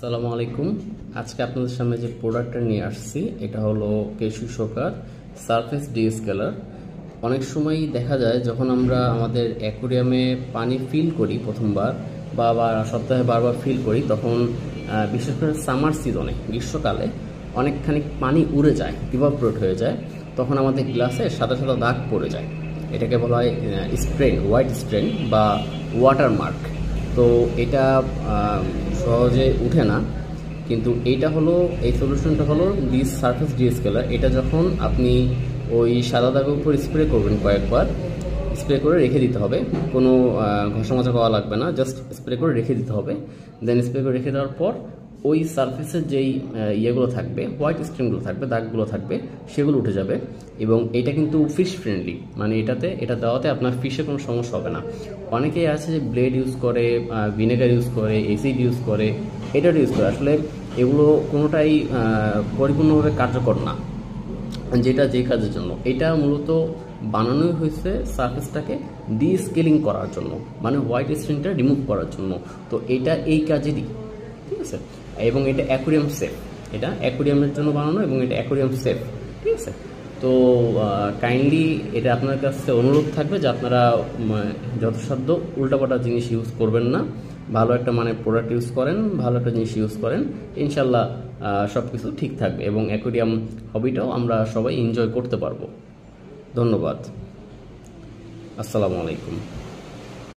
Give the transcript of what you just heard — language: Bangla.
আসসালামু আলাইকুম। আজকে আপনাদের সামনে যে প্রোডাক্টটা নিয়ে আসছি এটা হলো কেশু শোকার সারফেস ডিস্কেলার। অনেক সময় দেখা যায় যখন আমরা আমাদের অ্যাকুরিয়ামে পানি ফিল করি প্রথমবার বা সপ্তাহে বারবার ফিল করি, তখন বিশেষ করে সামার সিজনে গ্রীষ্মকালে অনেকখানি পানি উড়ে যায়, ইভাপোরেট হয়ে যায়, তখন আমাদের গ্লাসে সাদা সাদা দাগ পড়ে যায়। এটাকে বলা হয় স্ট্রেন, হোয়াইট স্ট্রেন বা ওয়াটার মার্ক। তো এটা সহজে উঠে না, কিন্তু এইটা হলো, এই সলিউশনটা হলো দিস সারফেস ডিস্কেলার। এটা যখন আপনি ওই সাদা দাগের উপর স্প্রে করবেন, কয়েকবার স্প্রে করে রেখে দিতে হবে, কোনো ঘষা মাজা করা লাগবে না, জাস্ট স্প্রে করে রেখে দিতে হবে। দেন স্প্রে করে রেখে দেওয়ার পর ওই সারফেসের যেই ইয়েগুলো থাকবে, হোয়াইট স্ট্রিমগুলো থাকবে, দাগগুলো থাকবে, সেগুলো উঠে যাবে। এবং এটা কিন্তু ফিশ ফ্রেন্ডলি, মানে এটা দেওয়াতে আপনার ফিশে কোনো সমস্যা হবে না। অনেকেই আছে যে ব্লেড ইউজ করে, ভিনেগার ইউজ করে, অ্যাসিড ইউজ করে, এটা ইউজ করে, আসলে এগুলো কোনোটাই পরিপূর্ণভাবে কার্যকর না যেটা যে কাজের জন্য। এটা মূলত বানানোই হয়েছে সারফেসটাকে ডিস্কেলিং করার জন্য, মানে হোয়াইট স্ট্রিংটা রিমুভ করার জন্য। তো এটা এই কাজেরই, ঠিক আছে। এবং এটা অ্যাকুরিয়াম সেফ, এটা অ্যাকুরিয়ামের জন্য বানানো এবং এটা অ্যাকুরিয়াম সেফ, ঠিক আছে। তো কাইন্ডলি এটা আপনার কাছে অনুরোধ থাকবে যে আপনারা যথাসাধ্য উল্টাপাল্টা জিনিস ইউজ করবেন না, ভালো একটা মানে প্রোডাক্ট ইউজ করেন, ভালো একটা জিনিস ইউজ করেন, ইনশাল্লাহ সব কিছু ঠিক থাকবে এবং অ্যাকুরিয়াম হবিটাও আমরা সবাই এনজয় করতে পারবো। ধন্যবাদ। আসসালামু আলাইকুম।